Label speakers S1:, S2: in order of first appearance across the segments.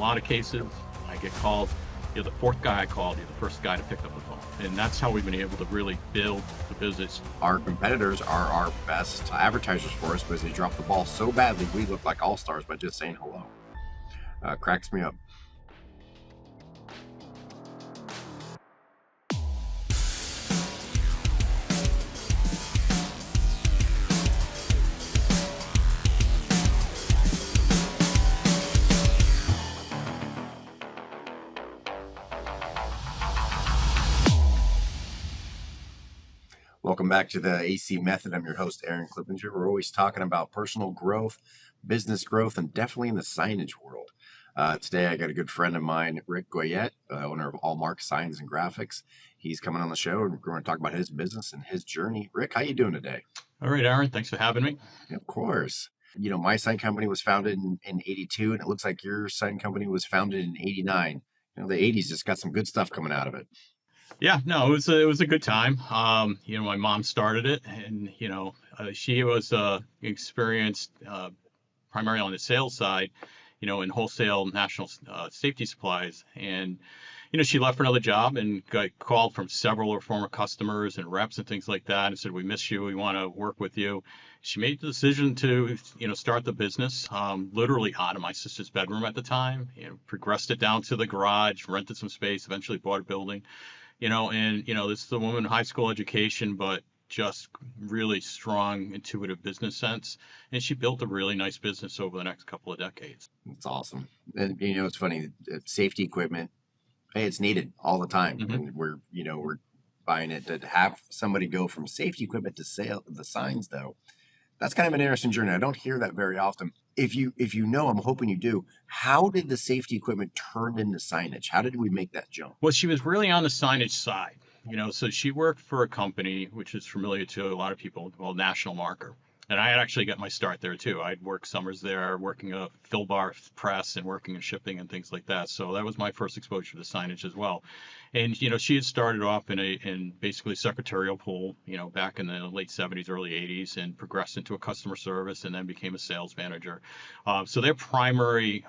S1: lot of cases, I get called, you're the fourth guy I called, you're the first guy to pick up the phone. And that's how we've been able to really build the business.
S2: Our competitors are our best advertisers for us because they drop the ball so badly, we look like all-stars by just saying hello. Cracks me up. Welcome back to the AC Method. I'm your host, Aaron Clippinger. We're always talking about personal growth, business growth, and definitely in the signage world. Today, I got a good friend of mine, Rick Goyette, owner of All Mark Signs and Graphics. He's coming on the show, and we're going to talk about his business and his journey. Rick, how you doing today?
S1: All right, Aaron, thanks for having me.
S2: Of course. You know, my sign company was founded in 82, and it looks like your sign company was founded in 89. You know, the 80s just got some good stuff coming out of it.
S1: Yeah, no, it was a good time. My mom started it, and she was experienced primarily on the sales side, in wholesale national safety supplies, and she left for another job and got called from several of her former customers and reps and things like that, and said, "We miss you. We want to work with you." She made the decision to start the business literally out of my sister's bedroom at the time. Progressed it down to the garage, rented some space, eventually bought a building. This is a woman, high school education, but just really strong, intuitive business sense. And she built a really nice business over the next couple of decades.
S2: It's awesome. And, it's funny, safety equipment, hey, it's needed all the time.
S1: Mm-hmm.
S2: And we're buying it. To have somebody go from safety equipment to the signs, though, that's kind of an interesting journey. I don't hear that very often. If you know, I'm hoping you do, how did the safety equipment turn into signage? How did we make that jump?
S1: Well, she was really on the signage side, so she worked for a company which is familiar to a lot of people called National Marker. And I had actually got my start there too. I'd worked summers there, working a fill bar press and working in shipping and things like that. So that was my first exposure to signage as well. And she had started off in basically secretarial pool, back in the late 70s, early 80s, and progressed into a customer service and then became a sales manager. So their primary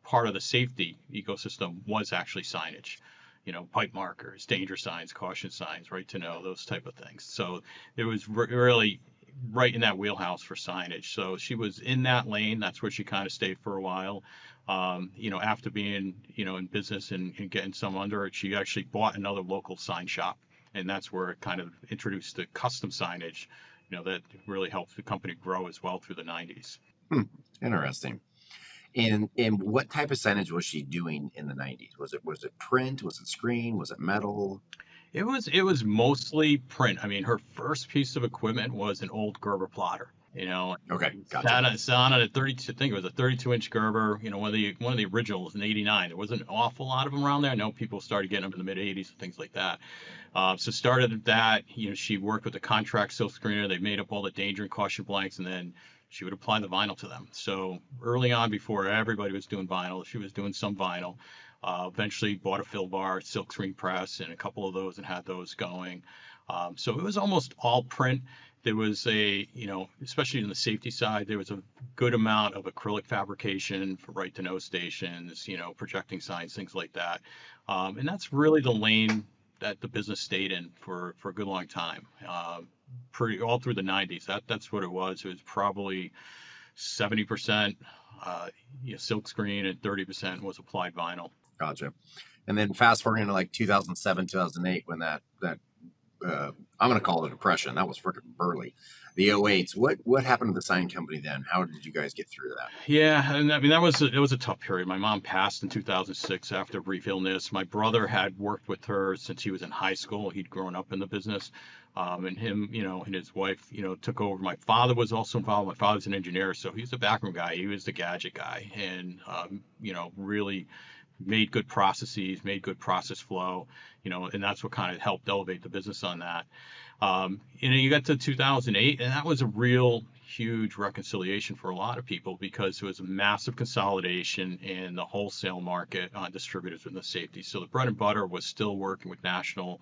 S1: part of the safety ecosystem was actually signage. Pipe markers, danger signs, caution signs, right to know, those type of things. So it was really right in that wheelhouse for signage. So she was in that lane. That's where she kind of stayed for a while. After being, in business and getting some under it, she actually bought another local sign shop. And that's where it kind of introduced the custom signage, that really helped the company grow as well through the 90s.
S2: Interesting. And what type of signage was she doing in the 90s? Was it print? Was it screen? Was it metal?
S1: It was mostly print. I mean, her first piece of equipment was an old Gerber plotter.
S2: Okay, gotcha.
S1: Sat on a 32. I think it was a 32-inch Gerber. One of the originals in '89. There wasn't an awful lot of them around there. I know people started getting them in the mid '80s and things like that. So started at that. She worked with the contract silk screener. They made up all the danger and caution blanks, and then she would apply the vinyl to them. So early on, before everybody was doing vinyl, she was doing some vinyl. Eventually bought a fill bar, silk screen press, and a couple of those, and had those going. So it was almost all print. There was especially in the safety side, there was a good amount of acrylic fabrication for right to know stations, projecting signs, things like that. And that's really the lane that the business stayed in for a good long time. Pretty all through the 90s. That's what it was. It was probably 70% silk screen and 30% was applied vinyl.
S2: Gotcha. And then fast forward into like 2007, 2008, when that I'm going to call it a depression. That was freaking burly. The 08s. What happened to the sign company then? How did you guys get through that?
S1: Yeah, and I mean it was a tough period. My mom passed in 2006 after a brief illness. My brother had worked with her since he was in high school. He'd grown up in the business. And him, and his wife, took over. My father was also involved. My father's an engineer, so he's the backroom guy. He was the gadget guy, and really made good processes, made good process flow, and that's what kind of helped elevate the business on that. You got to 2008, and that was a real huge reconciliation for a lot of people because it was a massive consolidation in the wholesale market on distributors in the safety. So the bread and butter was still working with national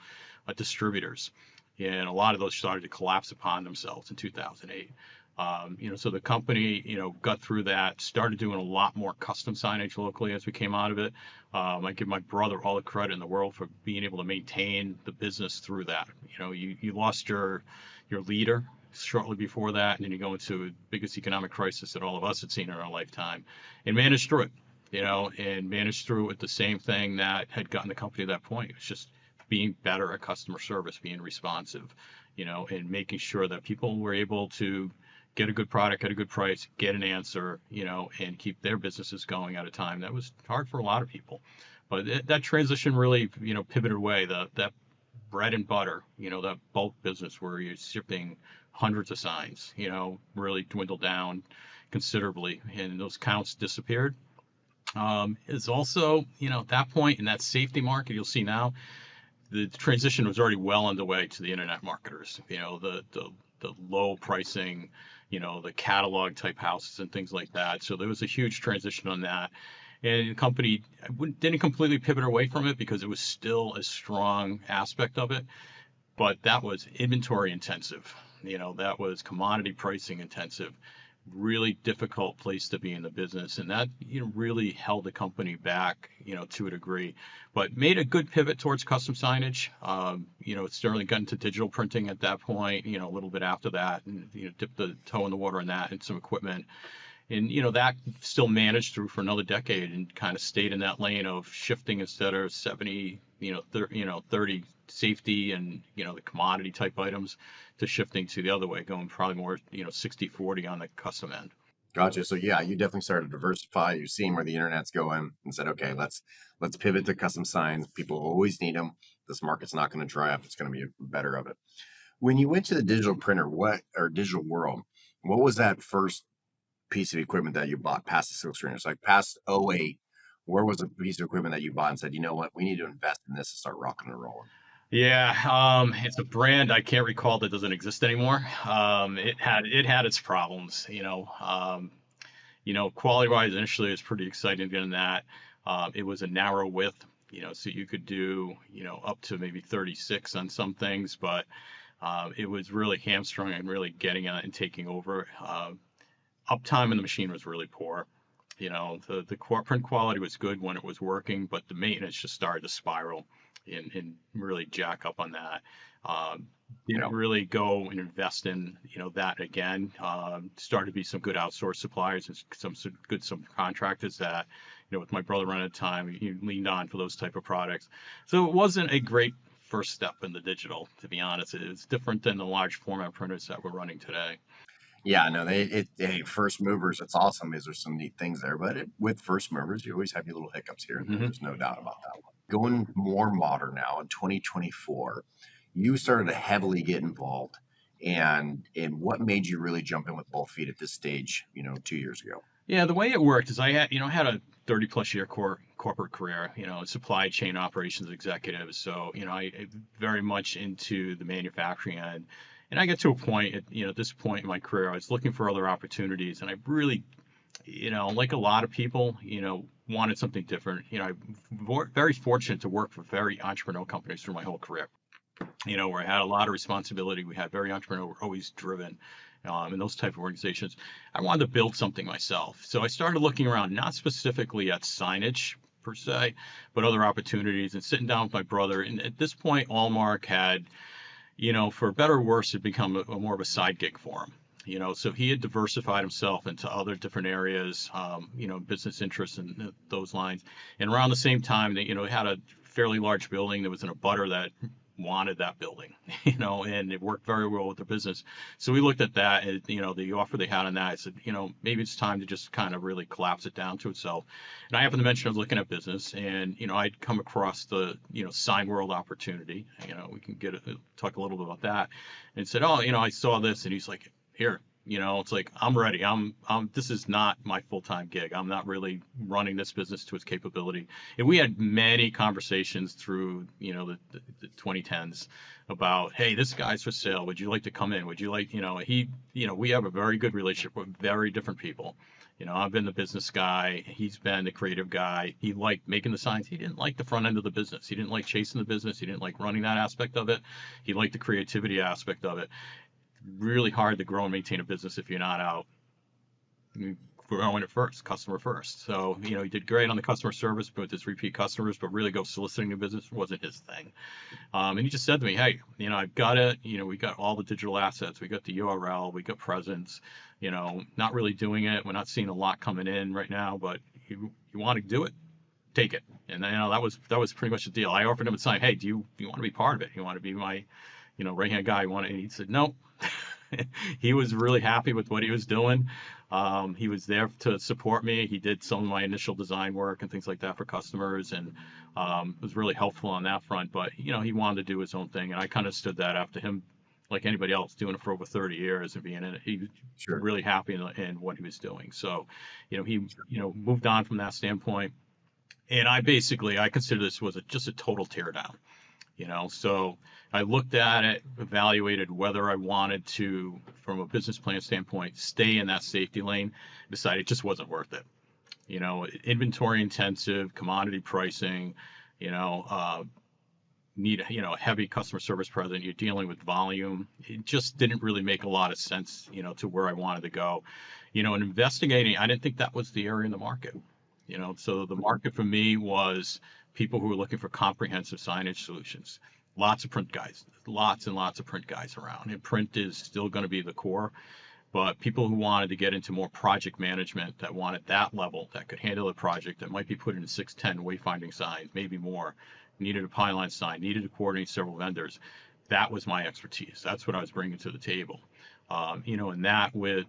S1: distributors. And a lot of those started to collapse upon themselves in 2008. So the company, got through that, started doing a lot more custom signage locally as we came out of it. I give my brother all the credit in the world for being able to maintain the business through that. You lost your leader shortly before that, and then you go into the biggest economic crisis that all of us had seen in our lifetime, and managed through it. And managed through it with the same thing that had gotten the company to that point. It was just being better at customer service, being responsive, and making sure that people were able to get a good product at a good price, get an answer, and keep their businesses going at a time that was hard for a lot of people. But that transition really, pivoted away. That bread and butter, that bulk business where you're shipping hundreds of signs, really dwindled down considerably, and those counts disappeared. Is also, at that point in that safety market, you'll see now the transition was already well underway to the internet marketers. The low pricing, the catalog type houses and things like that. So there was a huge transition on that. And the company didn't completely pivot away from it because it was still a strong aspect of it, but that was inventory intensive. That was commodity pricing intensive. Really difficult place to be in the business, and that really held the company back, to a degree, but made a good pivot towards custom signage. It certainly got into digital printing at that point, a little bit after that, and dipped the toe in the water on that and some equipment. And that still managed through for another decade and kind of stayed in that lane of shifting instead of 70, 30 safety and the commodity type items to shifting to the other way, going probably more 60-40 on the custom end.
S2: Gotcha. So yeah, you definitely started to diversify. You've seen where the internet's going and said, okay, let's pivot to custom signs. People always need them. This market's not going to dry up. It's going to be better of it. When you went to the digital printer, or digital world, what was that first piece of equipment that you bought past the silk screeners? Like past '08, where was a piece of equipment that you bought and said, you know what, we need to invest in this and start rocking and rolling?
S1: Yeah, it's a brand I can't recall that doesn't exist anymore. It had its problems, quality wise initially it was pretty exciting getting that. It was a narrow width, so you could do, up to maybe 36 on some things, but it was really hamstrung and really getting on and taking over. Uptime in the machine was really poor. The print quality was good when it was working, but the maintenance just started to spiral and really jack up on that. Didn't really go and invest in that again. Started to be some good outsourced suppliers and some good subcontractors that with my brother running at the time he leaned on for those type of products. So it wasn't a great first step in the digital, to be honest. It's different than the large format printers that we're running today.
S2: Yeah, no, hey, first movers, it's awesome. Is there's some neat things there, but with first movers, you always have your little hiccups here and there.
S1: Hmm.
S2: There's no doubt about that one. Going more modern now in 2024, you started to heavily get involved, and what made you really jump in with both feet at this stage? 2 years ago.
S1: Yeah, the way it worked is I had a 30 plus year corporate career, supply chain operations executive. So, I very much into the manufacturing end. And I get to a point at this point in my career, I was looking for other opportunities, and I really, like a lot of people, wanted something different. I'm very fortunate to work for very entrepreneurial companies through my whole career. Where I had a lot of responsibility. We had very entrepreneurial, always driven, in those type of organizations. I wanted to build something myself. So I started looking around, not specifically at signage per se, but other opportunities and sitting down with my brother. And at this point, Allmark had, for better or worse, had become more of a side gig for him. So he had diversified himself into other different areas, business interests and those lines. And around the same time, they, had a fairly large building that was in a butter that wanted that building, and it worked very well with the business. So we looked at that, and, the offer they had on that, I said, maybe it's time to just kind of really collapse it down to itself. And I happened to mention I was looking at business, and, I'd come across the, sign world opportunity. We can talk a little bit about that, and said, oh, I saw this, and he's like, here. It's like, I'm ready. This is not my full-time gig. I'm not really running this business to its capability. And we had many conversations through, the 2010s about, hey, this guy's for sale. Would you like to come in? Would you like, we have a very good relationship with very different people. I've been the business guy. He's been the creative guy. He liked making the signs. He didn't like the front end of the business. He didn't like chasing the business. He didn't like running that aspect of it. He liked the creativity aspect of it. really hard to grow and maintain a business if you're not out growing it first, customer first. So, he did great on the customer service with his repeat customers, but really go soliciting new business wasn't his thing. And he just said to me, hey, I've got it. We got all the digital assets. We got the URL. We got presence. Not really doing it. We're not seeing a lot coming in right now, but you want to do it, take it. And that was pretty much the deal. I offered him a sign. Hey, do you want to be part of it? You want to be my, right hand guy? And he said no. He was really happy with what he was doing. He was there to support me. He did some of my initial design work and things like that for customers, and was really helpful on that front. But he wanted to do his own thing, and I kind of stood that after him, like anybody else, doing it for over 30 years and being in it. He was
S2: Sure.
S1: really happy in what he was doing. So, he moved on from that standpoint. And I consider this was just a total teardown. So I looked at it, evaluated whether I wanted to, from a business plan standpoint, stay in that safety lane, decided it just wasn't worth it. Inventory intensive, commodity pricing, need a heavy customer service presence. You're dealing with volume. It just didn't really make a lot of sense, to where I wanted to go. And investigating, I didn't think that was the area in the market. So the market for me was people who were looking for comprehensive signage solutions. Lots of print guys, lots and lots of print guys around. And print is still going to be the core, but people who wanted to get into more project management, that wanted that level, that could handle a project, that might be put in 610 wayfinding signs, maybe more, needed a pylon sign, needed to coordinate several vendors. That was my expertise. That's what I was bringing to the table. And that with,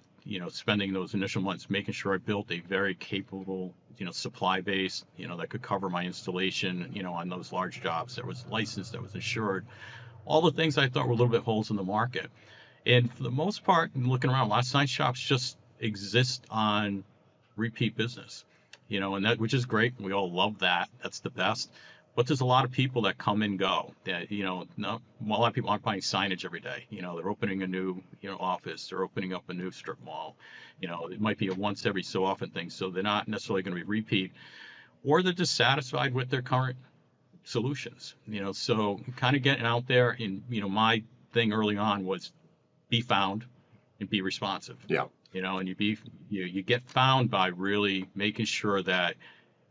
S1: spending those initial months, making sure I built a very capable, supply base, that could cover my installation, on those large jobs, that was licensed, that was insured, all the things I thought were a little bit holes in the market. And for the most part, looking around, a lot of sign shops just exist on repeat business, and that, which is great. We all love that. That's the best. But there's a lot of people that come and go. That a lot of people aren't buying signage every day. They're opening a new office. They're opening up a new strip mall. It might be a once every so often thing. So they're not necessarily going to be repeat, or they're dissatisfied with their current solutions. So kind of getting out there. And my thing early on was be found and be responsive.
S2: Yeah.
S1: And you get found by really making sure that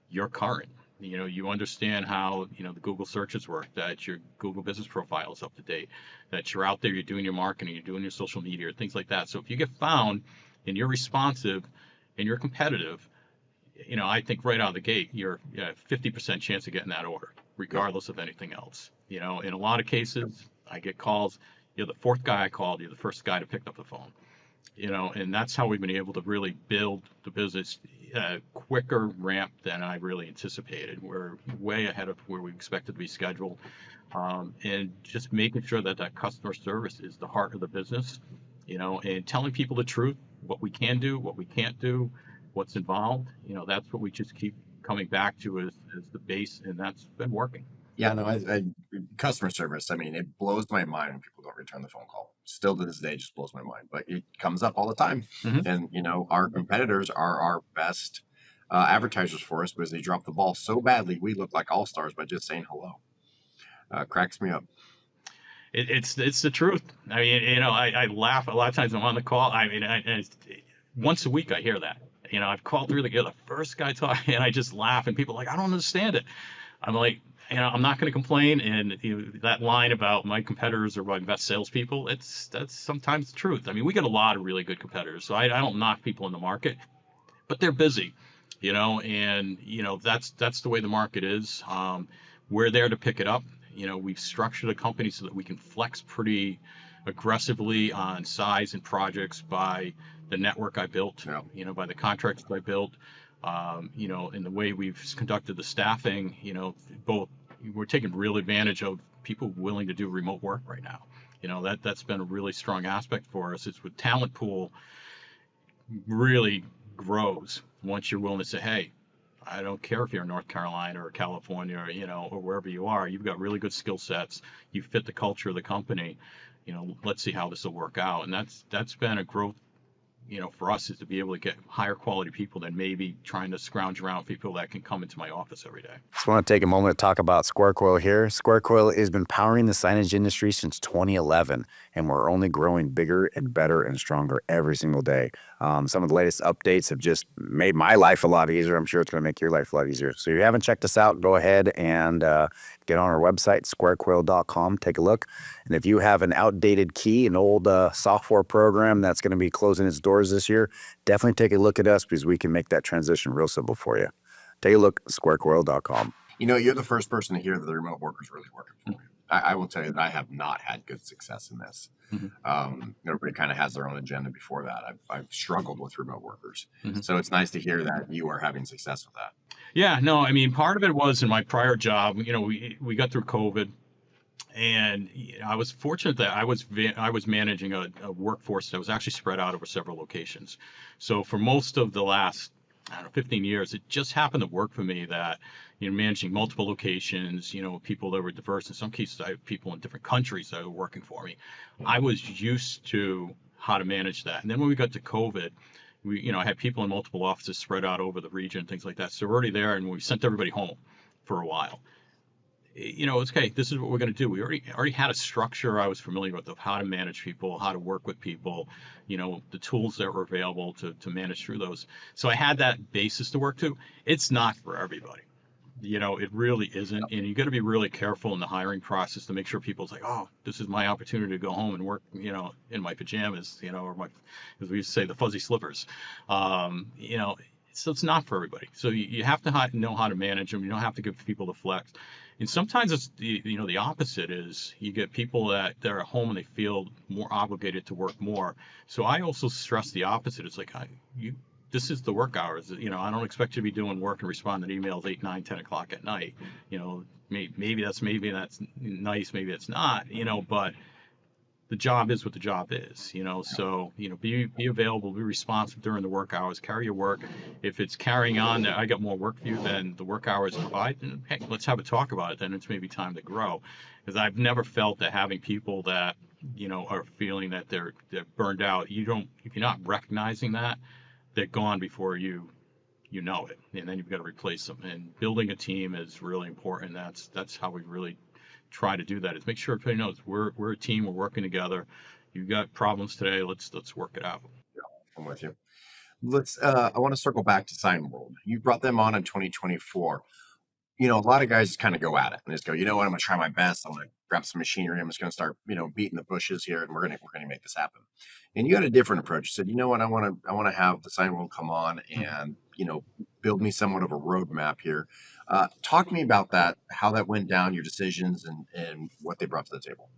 S1: you're current. You understand how, the Google searches work, that your Google business profile is up to date, that you're out there, you're doing your marketing, you're doing your social media, things like that. So if you get found and you're responsive and you're competitive, I think right out of the gate, you're 50% chance of getting that order, regardless of anything else. In a lot of cases, I get calls, you're the fourth guy I called, you're the first guy to pick up the phone. And that's how we've been able to really build the business quicker ramp than I really anticipated. We're way ahead of where we expected to be scheduled, and just making sure that customer service is the heart of the business, and telling people the truth, what we can do, what we can't do, what's involved. That's what we just keep coming back to as the base, and that's been working.
S2: Yeah, no, customer service, I mean, it blows my mind when people don't return the phone call. Still to this day, just blows my mind, but it comes up all the time.
S1: Mhm.
S2: And, our competitors are our best advertisers for us because they drop the ball so badly. We look like all-stars by just saying hello. Cracks me up.
S1: It's the truth. I mean, I laugh a lot of times I'm on the call. I mean, once a week I hear that. I've called through you're the first guy talking, and I just laugh, and people are like, I don't understand it. I'm like, I'm not going to complain. And that line about my competitors are my best salespeople, that's sometimes the truth. I mean, we get a lot of really good competitors, so I don't knock people in the market, but they're busy, and that's the way the market is. We're there to pick it up. We've structured a company so that we can flex pretty aggressively on size and projects by the network I built, by the contracts I built. In the way we've conducted the staffing, both we're taking real advantage of people willing to do remote work right now. That's been a really strong aspect for us. It's with talent pool really grows once you're willing to say, hey, I don't care if you're in North Carolina or California or wherever you are, you've got really good skill sets. You fit the culture of the company. Let's see how this will work out. And that's been a growth for us is to be able to get higher quality people than maybe trying to scrounge around people that can come into my office every day.
S3: Just want to take a moment to talk about Square Coil here. Square Coil has been powering the signage industry since 2011, and we're only growing bigger and better and stronger every single day. Some of the latest updates have just made my life a lot easier. I'm sure it's going to make your life a lot easier. So if you haven't checked us out, go ahead and get on our website, squarecoil.com. Take a look. And if you have an outdated key, an old software program that's going to be closing its doors this year, definitely take a look at us because we can make that transition real simple for you. Take a look at squarecoil.com.
S2: You're the first person to hear that the remote worker is really working for me. I will tell you that I have not had good success in this. Everybody kind of has their own agenda before that. I've struggled with remote workers. So it's nice to hear that you are having success with that.
S1: Yeah, no, I mean, part of it was in my prior job, we got through COVID, and I was fortunate that I was managing a workforce that was actually spread out over several locations. So for most of the last, 15 years, it just happened to work for me that, managing multiple locations, people that were diverse. In some cases, I had people in different countries that were working for me. I was used to how to manage that. And then when we got to COVID, I had people in multiple offices spread out over the region, things like that. So we're already there, and we sent everybody home for a while. It's okay. This is what we're going to do. We already had a structure I was familiar with of how to manage people, how to work with people, the tools that were available to manage through those. So I had that basis to work to. It's not for everybody. It really isn't. And you got to be really careful in the hiring process to make sure people's like, oh, this is my opportunity to go home and work, in my pajamas, or my, as we used to say, the fuzzy slippers. So it's not for everybody. So you have to know how to manage them. You don't have to give people the flex. And sometimes it's the opposite is you get people that they're at home and they feel more obligated to work more. So I also stress the opposite. It's like this is the work hours. I don't expect you to be doing work and responding to emails 8, 9, 10 o'clock at night. Maybe that's nice, maybe it's not. But the job is what the job is, so, be available, be responsive during the work hours, carry your work. If it's carrying on that I got more work for you than the work hours provide, then hey, let's have a talk about it. Then it's maybe time to grow. Because I've never felt that having people that, are feeling that they're burned out, if you're not recognizing that, they're gone before you know it. And then you've got to replace them. And building a team is really important. That's how we really try to do that, is make sure everybody knows we're a team, we're working together. You've got problems today, let's work it out.
S2: Yeah, I'm with you. I want to circle back to Sign World. You brought them on in 2024. A lot of guys just kind of go at it and just go, you know what, I'm going to try my best. I'm going to grab some machinery. I'm just going to start, beating the bushes here, and we're going to make this happen. And you had a different approach. You said, you know what, I want to have the Sign World come on and, build me somewhat of a roadmap here. Talk to me about that, how that went down, your decisions, and what they brought to the table.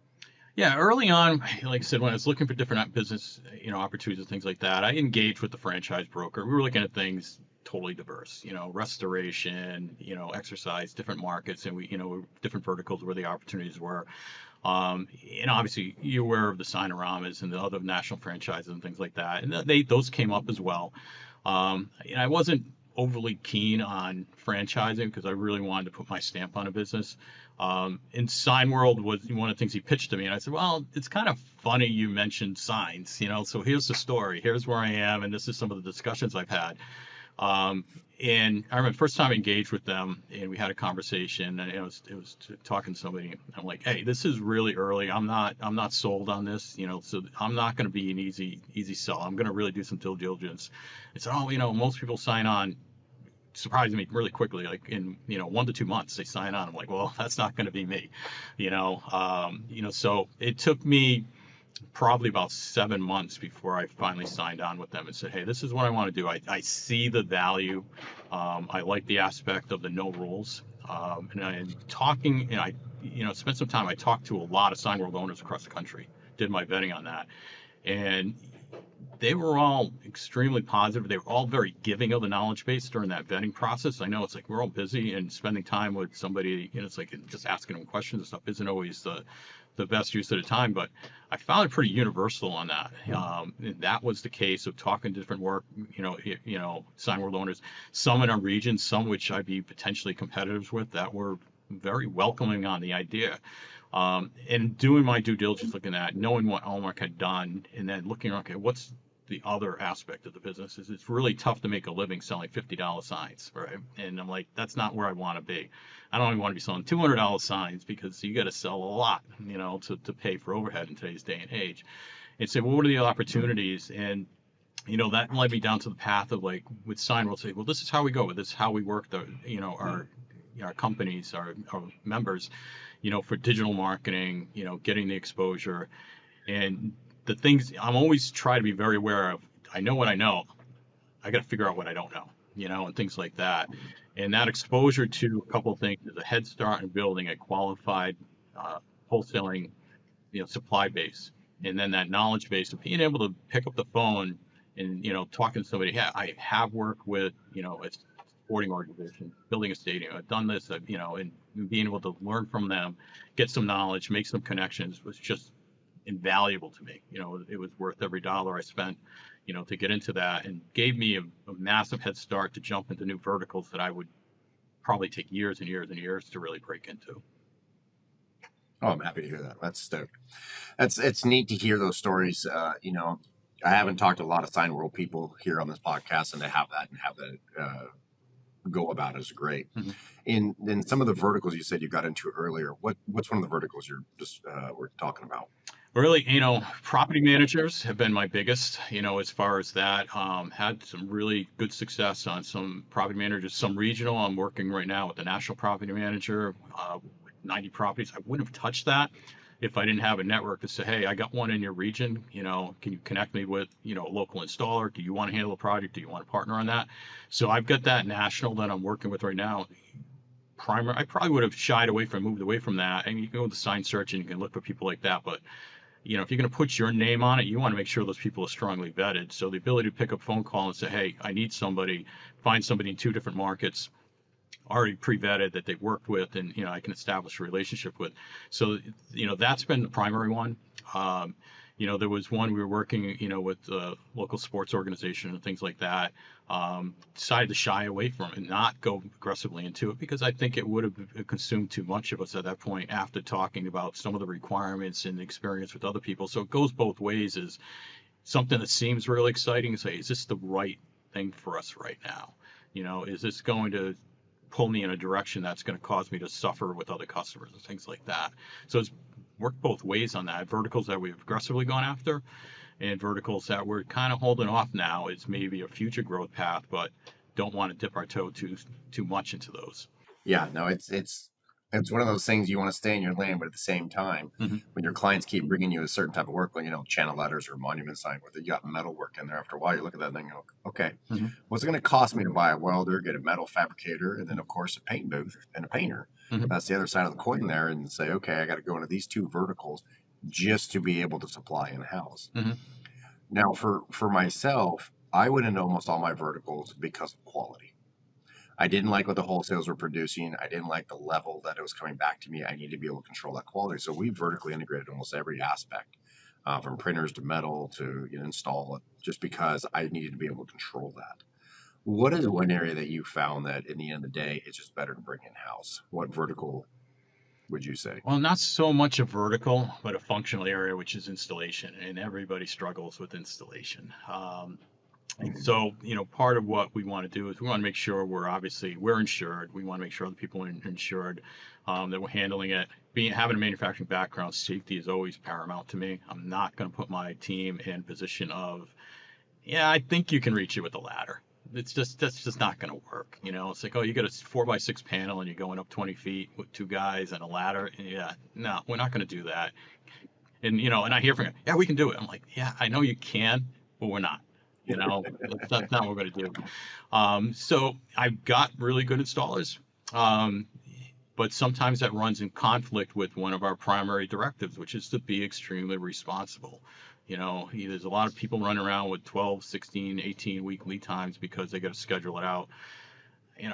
S1: Yeah, early on, like I said, when I was looking for different business, opportunities and things like that, I engaged with the franchise broker. We were looking at things totally diverse, restoration, exercise, different markets, and we, different verticals where the opportunities were. And obviously you're aware of the Signoramas and the other national franchises and things like that. And those came up as well. I wasn't overly keen on franchising because I really wanted to put my stamp on a business. And Sign World was one of the things he pitched to me, and I said, well, it's kind of funny you mentioned signs, so here's the story, here's where I am, and this is some of the discussions I've had. And I remember the first time I engaged with them, and we had a conversation, and it was talking to somebody. I'm like, hey, this is really early. I'm not sold on this, so I'm not going to be an easy sell. I'm going to really do some due diligence. It's most people sign on, surprised me really quickly, like in 1 to 2 months they sign on. I'm like, well, that's not going to be me, so it took me probably about 7 months before I finally signed on with them and said, hey, this is what I want to do. I see the value. I like the aspect of the no rules. And talking, and I spent some time, I talked to a lot of Sign World owners across the country, did my vetting on that. And they were all extremely positive. They were all very giving of the knowledge base during that vetting process. I know it's like we're all busy, and spending time with somebody, it's like just asking them questions and stuff isn't always the best use of the time, but I found it pretty universal on that. And that was the case of talking to different Sign World owners, some in our region, some which I'd be potentially competitors with, that were very welcoming on the idea. And doing my due diligence, looking at knowing what Allmark had done, and then looking, okay, what's the other aspect of the business is it's really tough to make a living selling $50 signs, right? And I'm like, that's not where I want to be. I don't even want to be selling $200 signs because you got to sell a lot, to pay for overhead in today's day and age. And so what are the opportunities? And that led me down to the path of, like, with sign, we'll say, well, this is how we go. This is how we work our companies, our members, for digital marketing, getting the exposure. And the things I'm always try to be very aware of. I know what I know. I got to figure out what I don't know, and things like that. And that exposure to a couple of things is a head start in building a qualified wholesaling, supply base. And then that knowledge base of being able to pick up the phone and, talking to somebody. Yeah, I have worked with, a sporting organization, building a stadium. I've done this, and being able to learn from them, get some knowledge, make some connections was just invaluable to me. It was worth every dollar I spent, to get into that, and gave me a massive head start to jump into new verticals that I would probably take years and years and years to really break into.
S2: Oh, I'm happy to hear that. That's stoked. It's neat to hear those stories. I haven't talked to a lot of sign world people here on this podcast, and to have that go about is great.
S1: Mm-hmm.
S2: In some of the verticals you said you got into earlier, what's one of the verticals you're just we're talking about?
S1: Really, property managers have been my biggest, as far as that. Had some really good success on some property managers, some regional. I'm working right now with the national property manager, with 90 properties. I wouldn't have touched that if I didn't have a network to say, hey, I got one in your region, can you connect me with, a local installer? Do you want to handle a project? Do you want to partner on that? So I've got that national that I'm working with right now. I probably would have moved away from that. And you can go to sign search and you can look for people like that. But if you're going to put your name on it, you want to make sure those people are strongly vetted. So the ability to pick up a phone call and say, hey, I need somebody, find somebody in 2 different markets, already pre-vetted that they've worked with, and I can establish a relationship with. So that's been the primary one. There was one we were working with a local sports organization and things like that. Decided to shy away from it and not go aggressively into it because I think it would have consumed too much of us at that point after talking about some of the requirements and the experience with other people. So it goes both ways. Is something that seems really exciting, say, is this the right thing for us right now? Is this going to pull me in a direction that's going to cause me to suffer with other customers and things like that? So it's worked both ways on that. Verticals that we've aggressively gone after, and verticals that we're kind of holding off now. It's maybe a future growth path, but don't want to dip our toe too much into those.
S2: Yeah, no, it's one of those things you want to stay in your lane, but at the same time,
S1: Mm-hmm.
S2: when your clients keep bringing you a certain type of work, like channel letters or monument sign, where you got metal work in there. After a while, you look at that and you go, okay,
S1: Mm-hmm.
S2: what's it going to cost me to buy a welder, get a metal fabricator, and then of course a paint booth and a painter?
S1: Mm-hmm.
S2: That's the other side of the coin there, and say, okay, I got to go into these 2 verticals just to be able to supply in house.
S1: Mm-hmm.
S2: Now, for myself, I went into almost all my verticals because of quality. I didn't like what the wholesalers were producing. I didn't like the level that it was coming back to me. I need to be able to control that quality. So we vertically integrated almost every aspect, from printers to metal to install it, just because I needed to be able to control that. What is one area that you found that in the end of the day, it's just better to bring in-house? What vertical would you say?
S1: Well, not so much a vertical, but a functional area, which is installation, and everybody struggles with installation. So, part of what we want to do is we want to make sure we're insured. We want to make sure other people are insured, that we're handling it. Having a manufacturing background, safety is always paramount to me. I'm not going to put my team in position of, yeah, I think you can reach it with a ladder. That's just not going to work. It's like, oh, you got a 4x6 panel and you're going up 20 feet with 2 guys and a ladder. Yeah, no, we're not going to do that. And, and I hear from you, yeah, we can do it. I'm like, yeah, I know you can, but we're not. That's not what we're going to do. So I've got really good installers, but sometimes that runs in conflict with one of our primary directives, which is to be extremely responsible. There's a lot of people running around with 12, 16, 18-week lead times because they got to schedule it out.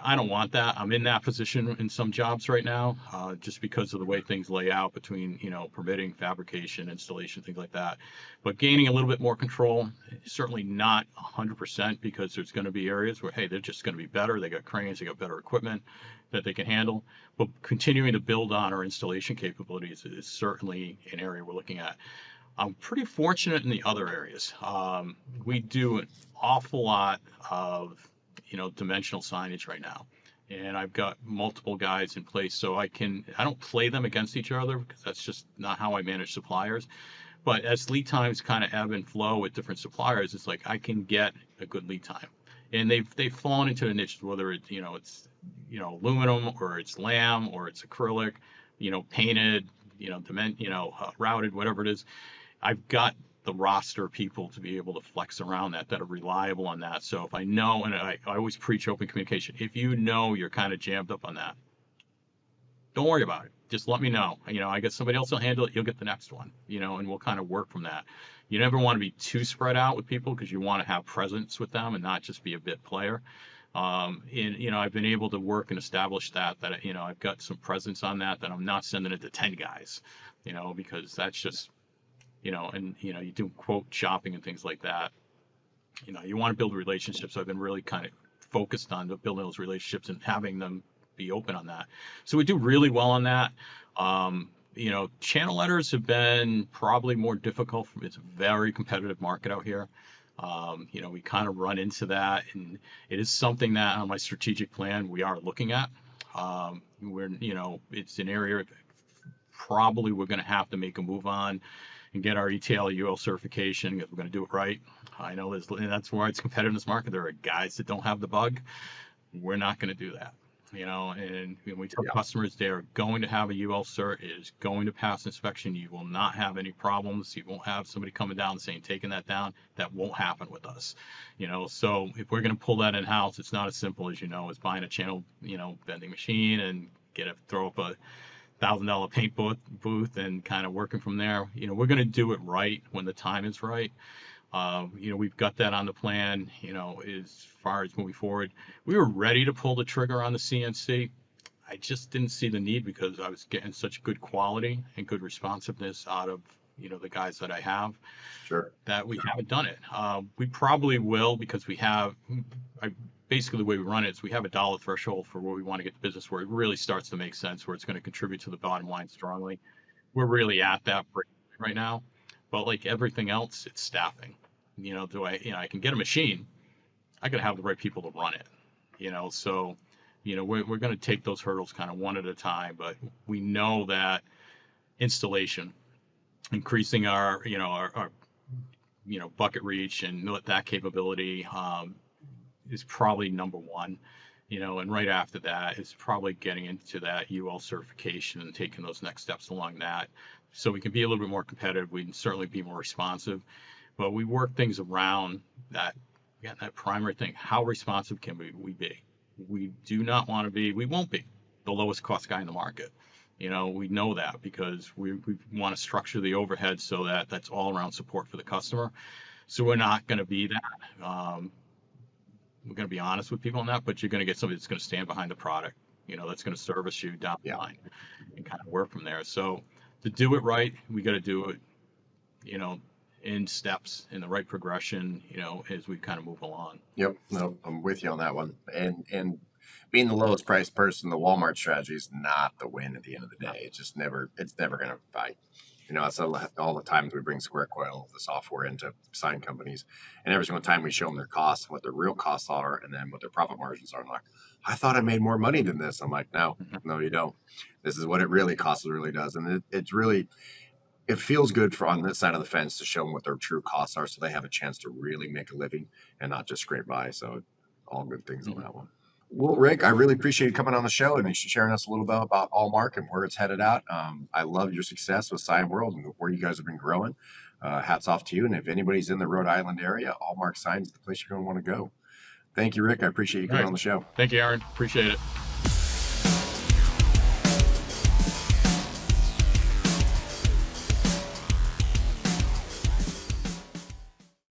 S1: I don't want that. I'm in that position in some jobs right now, just because of the way things lay out between, permitting, fabrication, installation, things like that. But gaining a little bit more control, certainly not 100%, because there's going to be areas where, hey, they're just going to be better. They got cranes, they got better equipment that they can handle. But continuing to build on our installation capabilities is certainly an area we're looking at. I'm pretty fortunate in the other areas. We do an awful lot of, dimensional signage right now. And I've got multiple guys in place, so I don't play them against each other because that's just not how I manage suppliers. But as lead times kind of ebb and flow with different suppliers, it's like I can get a good lead time. And they've fallen into the niches, whether it's aluminum or it's lamb or it's acrylic, painted, routed, whatever it is. I've got the roster of people to be able to flex around that are reliable on that. So if I know, and I always preach open communication, if you know you're kind of jammed up on that, don't worry about it. Just let me know. I guess somebody else will handle it. You'll get the next one, and we'll kind of work from that. You never want to be too spread out with people because you want to have presence with them and not just be a bit player. And I've been able to work and establish that I've got some presence on that I'm not sending it to 10 guys, because that's just, you do quote shopping and things like that. You want to build relationships. I've been really kind of focused on building those relationships and having them be open on that. So we do really well on that. Channel letters have been probably more difficult. It's a very competitive market out here. We kind of run into that, and it is something that on my strategic plan we are looking at. It's an area probably we're going to have to make a move on and get our ETL UL certification if we're going to do it right. I know that's why it's competitive in this market. There are guys that don't have the bug. We're not going to do that. And when we tell customers they are going to have a UL cert, it is going to pass inspection. You will not have any problems. You won't have somebody coming down and saying, taking that down. That won't happen with us. So if we're going to pull that in-house, it's not as simple as, as buying a channel, vending machine and throw up a $1,000 paint booth and kind of working from there. We're going to do it right when the time is right. We've got that on the plan, as far as moving forward. We were ready to pull the trigger on the CNC. I just didn't see the need because I was getting such good quality and good responsiveness out of, the guys that I have.
S2: Sure.
S1: That we haven't done it. We probably will because basically the way we run it is we have a dollar threshold for where we want to get the business where it really starts to make sense, where it's going to contribute to the bottom line strongly. We're really at that right now. But like everything else, it's staffing. I can get a machine. I got to have the right people to run it. So, we're going to take those hurdles kind of one at a time. But we know that installation, increasing our bucket reach and that capability is probably number one. And right after that is probably getting into that UL certification and taking those next steps along that. So we can be a little bit more competitive. We can certainly be more responsive, but we work things around that. Again, that primary thing. How responsive can we be? We do not want to be. We won't be the lowest cost guy in the market. We know that because we want to structure the overhead so that that's all around support for the customer. So we're not going to be that. We're going to be honest with people on that, but you're going to get somebody that's going to stand behind the product, that's going to service you down the line and kind of work from there. So to do it right, we got to do it, in steps, in the right progression, as we kind of move along.
S2: Yep. No, I'm with you on that one. And being the lowest priced person, the Walmart strategy is not the win at the end of the day. It's never going to fight. It's all the times we bring SquareCoil, the software, into sign companies, and every single time we show them their costs, what their real costs are, and then what their profit margins are. I'm like, I thought I made more money than this. I'm like, no, you don't. This is what it really costs. It really does, and it feels good on this side of the fence to show them what their true costs are, so they have a chance to really make a living and not just scrape by. So, all good things on that one. Well, Rick, I really appreciate you coming on the show and sharing us a little bit about Allmark and where it's headed out. I love your success with Sign World and where you guys have been growing. Hats off to you. And if anybody's in the Rhode Island area, Allmark Signs is the place you're going to want to go. Thank you, Rick. I appreciate you coming on the show.
S1: Thank you, Aaron. Appreciate it.